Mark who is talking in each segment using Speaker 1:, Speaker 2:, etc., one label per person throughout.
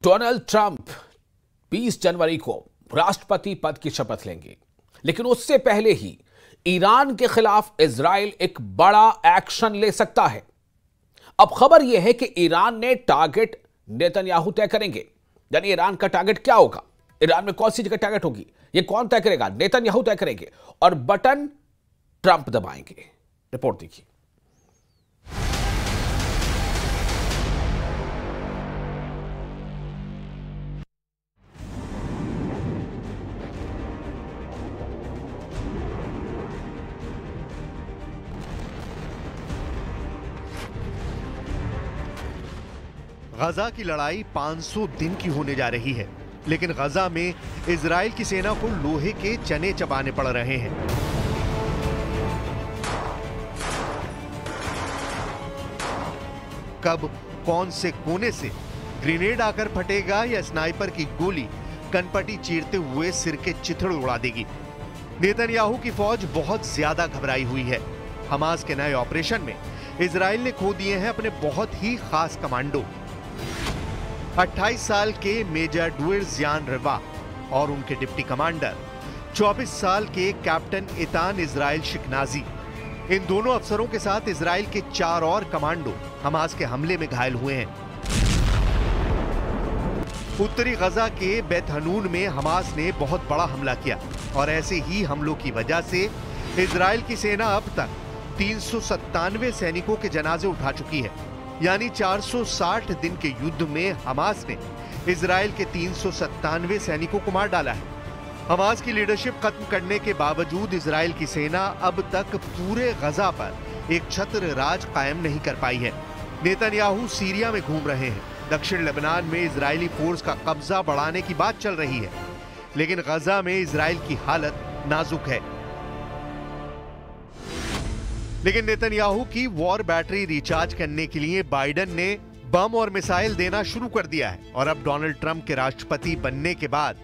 Speaker 1: Donald Trump 20 जनवरी को राष्ट्रपति पद की शपथ लेंगे, लेकिन उससे पहले ही ईरान के खिलाफ इजराइल एक बड़ा एक्शन ले सकता है। अब खबर यह है कि ईरान ने टारगेट नेतन्याहू तय करेंगे। यानी ईरान का टारगेट क्या होगा, ईरान में कौन सी जगह टारगेट होगी, यह कौन तय करेगा? नेतन्याहू तय करेंगे और बटन ट्रंप दबाएंगे। रिपोर्ट देखिए।
Speaker 2: गजा की लड़ाई 500 दिन की होने जा रही है, लेकिन गजा में इजराइल की सेना को लोहे के चने चबाने पड़ रहे हैं। कब कौन से कोने से ग्रेनेड आकर फटेगा या स्नाइपर की गोली कनपटी चीरते हुए सिर के चिथड़ उड़ा देगी। नेतन्याहू की फौज बहुत ज्यादा घबराई हुई है। हमास के नए ऑपरेशन में इजराइल ने खो दिए हैं अपने बहुत ही खास कमांडो। 28 साल के मेजर डुएर्जियान रिवा और उनके डिप्टी कमांडर 24 साल के कैप्टन इतान इजराइल शिकनाजी, इन दोनों अफसरों के साथ इजराइल के 4 और कमांडो हमास के हमले में घायल हुए हैं। उत्तरी गजा के बेत हनून में हमास ने बहुत बड़ा हमला किया और ऐसे ही हमलों की वजह से इजराइल की सेना अब तक 397 सैनिकों के जनाजे उठा चुकी है। यानी 460 दिन के युद्ध में हमास ने इजराइल के 397 सैनिकों को मार डाला है। हमास की लीडरशिप खत्म करने के बावजूद इजराइल की सेना अब तक पूरे गजा पर एक छत्र राज कायम नहीं कर पाई है। नेतन्याहू सीरिया में घूम रहे हैं। दक्षिण लेबनान में इजरायली फोर्स का कब्जा बढ़ाने की बात चल रही है, लेकिन गजा में इजराइल की हालत नाजुक है। लेकिन नेतन्याहू की वॉर बैटरी रिचार्ज करने के लिए बाइडेन ने बम और मिसाइल देना शुरू कर दिया है और अब डोनाल्ड ट्रंप के राष्ट्रपति बनने के बाद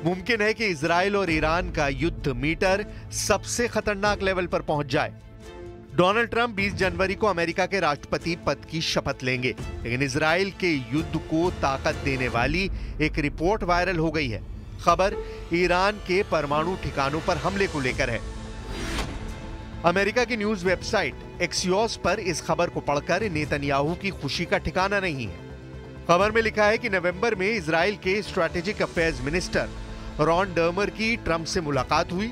Speaker 2: मुमकिन है कि इजराइल और ईरान का युद्ध मीटर सबसे खतरनाक लेवल पर पहुंच जाए। डोनाल्ड ट्रंप 20 जनवरी को अमेरिका के राष्ट्रपति पद की शपथ लेंगे, लेकिन इजराइल के युद्ध को ताकत देने वाली एक रिपोर्ट वायरल हो गई है। खबर ईरान के परमाणु ठिकानों पर हमले को लेकर है। अमेरिका की न्यूज वेबसाइट एक्सियोस पर इस खबर को पढ़कर नेतन्याहू की खुशी का ठिकाना नहीं है। खबर में लिखा है कि नवंबर में इजराइल के strategic affairs minister Ron Dermer की ट्रंप से मुलाकात हुई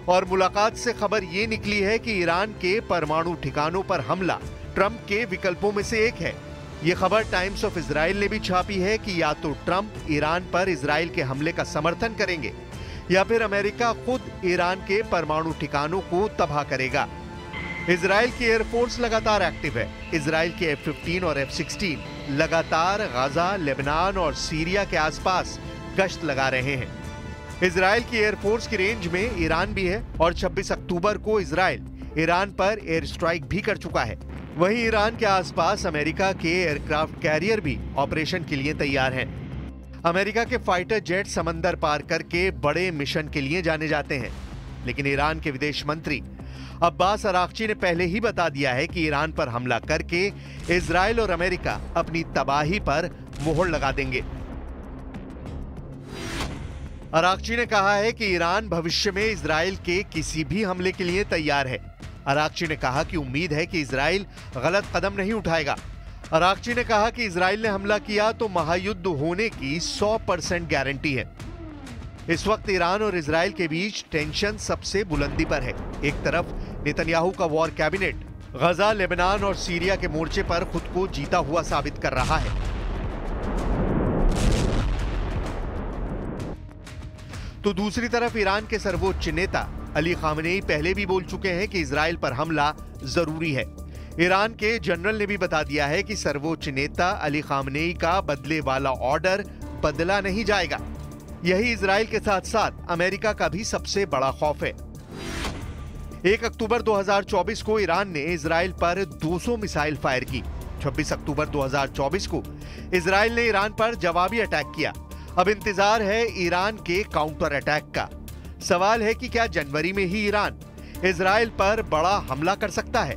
Speaker 2: और मुलाकात से खबर ये निकली है कि ईरान के परमाणु ठिकानों पर हमला ट्रंप के विकल्पों में से एक है। ये खबर टाइम्स ऑफ इजराइल ने भी छापी है कि या तो ट्रंप ईरान पर इजराइल के हमले का समर्थन करेंगे या फिर अमेरिका खुद ईरान के परमाणु ठिकानों को तबाह करेगा। इजराइल की एयरफोर्स लगातार एक्टिव है। इजराइल के F-15 और F-16 लगातार गजा, लेबनान और सीरिया के आसपास गश्त लगा रहे हैं। इजराइल की एयरफोर्स की रेंज में ईरान भी है और 26 अक्टूबर को इजराइल ईरान पर एयर स्ट्राइक भी कर चुका है। वहीं ईरान के आसपास अमेरिका के एयरक्राफ्ट कैरियर भी ऑपरेशन के लिए तैयार हैं। अमेरिका के फाइटर जेट समंदर पार करके बड़े मिशन के लिए जाने जाते हैं, लेकिन ईरान के विदेश मंत्री अब्बास अरागची ने पहले ही बता दिया है कि ईरान पर हमला करके इजराइल और अमेरिका अपनी तबाही पर मोहर लगा देंगे। अरागची ने कहा है कि ईरान भविष्य में इजराइल के किसी भी हमले के लिए तैयार है। अरागची ने कहा कि उम्मीद है कि इजराइल गलत कदम नहीं उठाएगा। अरागची ने कहा कि इजराइल ने हमला किया तो महायुद्ध होने की 100% गारंटी है। इस वक्त ईरान और इजराइल के बीच टेंशन सबसे बुलंदी पर है। एक तरफ नेतन्याहू का वॉर कैबिनेट गजा, लेबनान और सीरिया के मोर्चे पर खुद को जीता हुआ साबित कर रहा है, तो दूसरी तरफ ईरान के सर्वोच्च नेता अली खामेनेई पहले भी बोल चुके हैं कि इजराइल पर हमला जरूरी है। ईरान के जनरल ने भी बता दिया है कि सर्वोच्च नेता अली खामेनेई का बदले वाला ऑर्डर बदला नहीं जाएगा। यही इजराइल के साथ साथ अमेरिका का भी सबसे बड़ा खौफ है। 1 अक्टूबर 2024 को ईरान ने इजराइल पर 200 मिसाइल फायर की। 26 अक्टूबर 2024 को इजराइल ने ईरान पर जवाबी अटैक किया। अब इंतजार है ईरान के काउंटर अटैक का। सवाल है कि क्या जनवरी में ही ईरान इजराइल पर बड़ा हमला कर सकता है?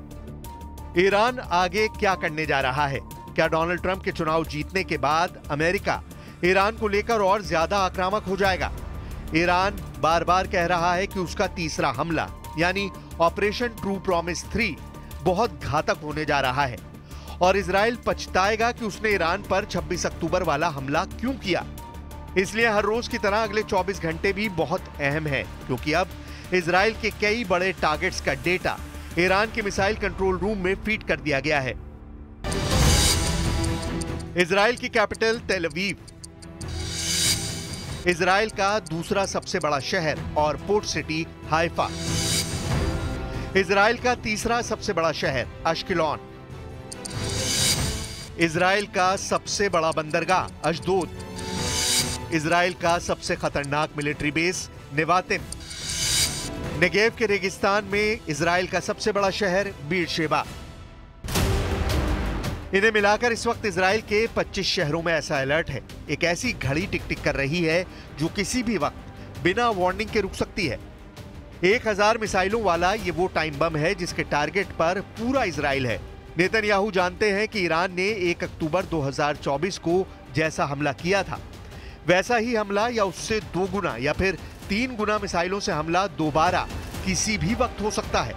Speaker 2: ईरान आगे क्या करने जा रहा है? क्या डोनाल्ड ट्रंप के चुनाव जीतने के बाद अमेरिका ईरान को लेकर और ज्यादा आक्रामक हो जाएगा। ईरान बार बार कह रहा है कि उसका तीसरा हमला यानी ऑपरेशन ट्रू प्रॉमिस 3 बहुत घातक होने जा रहा है और इजराइल पछताएगा कि उसने ईरान पर 26 अक्टूबर वाला हमला क्यों किया। इसलिए हर रोज की तरह अगले 24 घंटे भी बहुत अहम है, क्योंकि अब इजराइल के कई बड़े टारगेट्स का डेटा ईरान के मिसाइल कंट्रोल रूम में फीड कर दिया गया है। इजराइल की कैपिटल तेल अवीव, इजराइल का दूसरा सबसे बड़ा शहर और पोर्ट सिटी हाइफा, इजराइल का तीसरा सबसे बड़ा शहर अश्केलॉन, इजराइल का सबसे बड़ा बंदरगाह अशदोद, इजराइल का सबसे खतरनाक मिलिट्री बेस नेवातिम, नेगेव के रेगिस्तान में इजराइल का सबसे बड़ा शहर बीरशेबा। इन्हें मिलाकर इस वक्त इजराइल के 25 शहरों में ऐसा अलर्ट है। एक ऐसी घड़ी टिक टिक कर रही है जो किसी भी वक्त बिना वार्निंग के रुक सकती है। 1000 मिसाइलों वाला ये वो टाइम बम है जिसके टारगेट पर पूरा इजराइल है। नेतन्याहू जानते हैं कि ईरान ने 1 अक्टूबर 2024 को जैसा हमला किया था वैसा ही हमला या उससे 2 गुना या फिर 3 गुना मिसाइलों से हमला दोबारा किसी भी वक्त हो सकता है।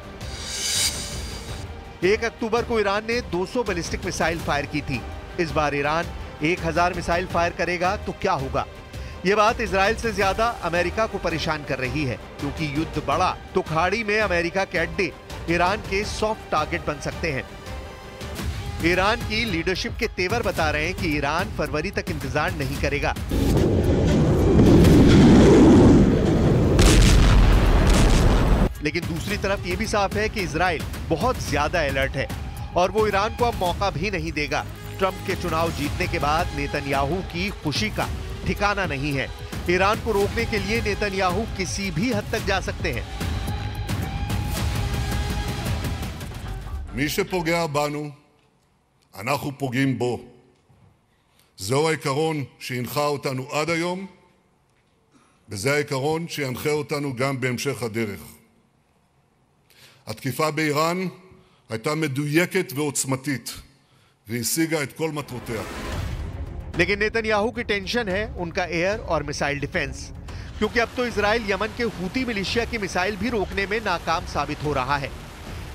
Speaker 2: 1 अक्टूबर को ईरान ने 200 बैलिस्टिक मिसाइल फायर की थी। इस बार ईरान 1000 मिसाइल फायर करेगा तो क्या होगा? यह बात इजराइल से ज्यादा अमेरिका को परेशान कर रही है, क्योंकि युद्ध बढ़ा तो खाड़ी में अमेरिका के अड्डे ईरान के सॉफ्ट टारगेट बन सकते हैं। ईरान की लीडरशिप के तेवर बता रहे हैं कि ईरान फरवरी तक इंतजार नहीं करेगा। लेकिन दूसरी तरफ यह भी साफ है कि इजराइल बहुत ज्यादा अलर्ट है और वो ईरान को अब मौका भी नहीं देगा। ट्रंप के चुनाव जीतने के बाद नेतन्याहू की खुशी का ठिकाना नहीं है। ईरान को रोकने के लिए नेतन्याहू किसी भी हद तक जा सकते हैं।
Speaker 3: מי שפוגע בנו, אנחנו פוגעים בו. זהו העיקרון שהנחה אותנו עד היום, וזה העיקרון שינחה אותנו גם בהמשך הדרך. התקיפה באיראן הייתה מדויקת ועוצמתית, והשיגה את כל מטרותיה.
Speaker 2: लेकिन नेतन्याहू की टेंशन है उनका एयर और मिसाइल डिफेंस, क्योंकि अब तो इजराइल यमन के हूती मिलिशिया की मिसाइल भी रोकने में नाकाम साबित हो रहा है।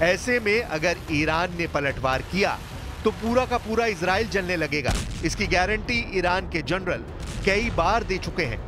Speaker 2: ऐसे में अगर ईरान ने पलटवार किया तो पूरा का पूरा इजराइल जलने लगेगा। इसकी गारंटी ईरान के जनरल कई बार दे चुके हैं।